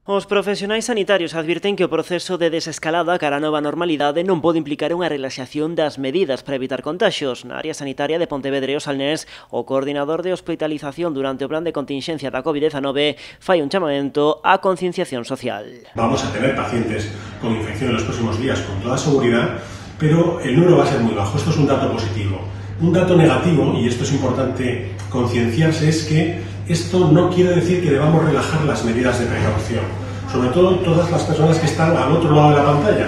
Os profesionais sanitarios advirten que o proceso de desescalada cara á nova normalidade non pode implicar unha relaxación das medidas para evitar contaxios. Na área sanitaria de Pontevedra e o Salnés, o coordinador de hospitalización durante o plan de contingencia da COVID-19 fai un chamamento á concienciación social. Vamos a tener pacientes con infección en los próximos días con toda seguridad, pero el número va a ser muy bajo. Esto es un dato positivo. Un dato negativo, y esto es importante concienciarse, es que esto no quiere decir que debamos relajar las medidas de precaución. Sobre todo todas las personas que están al otro lado de la pantalla,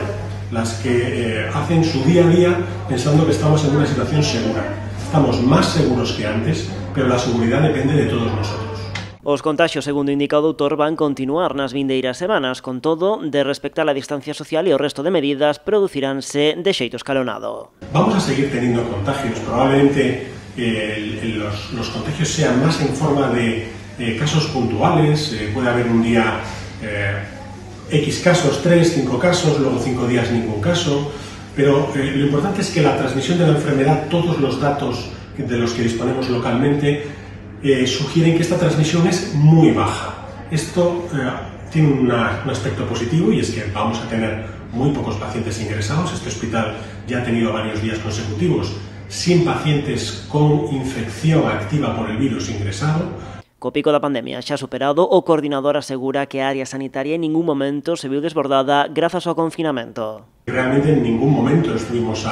las que hacen su día a día pensando que estamos en una situación segura. Estamos más seguros que antes, pero la seguridad depende de todos nosotros. Os contaxios, segundo indica o doutor, van continuar nas vindeiras semanas. Con todo, de respectar a distancia social e o resto de medidas, produciránse de xeito escalonado. Vamos a seguir teniendo contagios. Probablemente los contagios sean más en forma de casos puntuales. Puede haber un día X casos, 3, 5 casos, luego 5 días ningún caso. Pero lo importante es que la transmisión de la enfermedad, todos los datos de los que disponemos localmente, sugieren que esta transmisión es muy baja. Esto tiene un aspecto positivo, y es que vamos a tener muy pocos pacientes ingresados. Este hospital ya ha tenido varios días consecutivos sin pacientes con infección activa por el virus ingresado. Co pico da pandemia xa superado, o coordinador asegura que a área sanitaria en ningún momento se viu desbordada grazas ao confinamento. Realmente en ningún momento estuvimos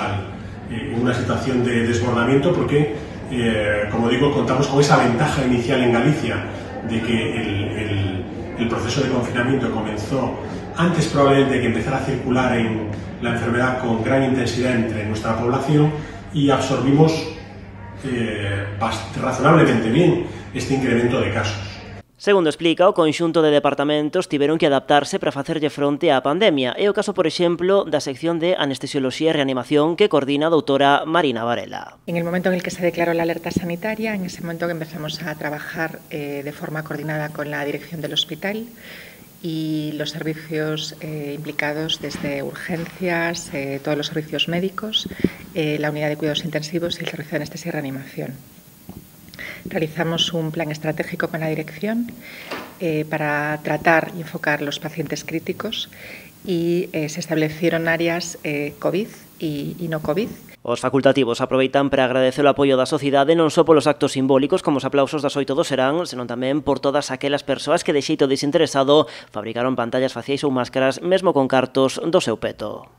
en una situación de desbordamiento porque, como digo, contamos con esa ventaja inicial en Galicia de que el proceso de confinamiento comenzó antes probablemente de que empezara a circular en la enfermedad con gran intensidad entre nuestra población, y absorbimos razonablemente bien este incremento de casos. Segundo explica, o conxunto de departamentos tiveron que adaptarse para facerlle fronte á pandemia. É o caso, por exemplo, da sección de anestesioloxía e reanimación que coordina a doutora Marina Varela. En el momento en el que se declaró la alerta sanitaria, en ese momento que empezamos a trabajar de forma coordinada con la dirección del hospital y los servicios implicados, desde urgencias, todos los servicios médicos, la unidad de cuidados intensivos y el servicio de anestesia y reanimación. Realizamos un plan estratégico con la dirección para tratar y enfocar los pacientes críticos, y se establecieron áreas COVID y no COVID. Os facultativos aproveitan para agradecer o apoio da sociedade non só polos actos simbólicos como os aplausos das 8 do serán, senón tamén por todas aquelas persoas que de xeito desinteresado fabricaron pantallas faciais ou máscaras mesmo con cartos do seu peto.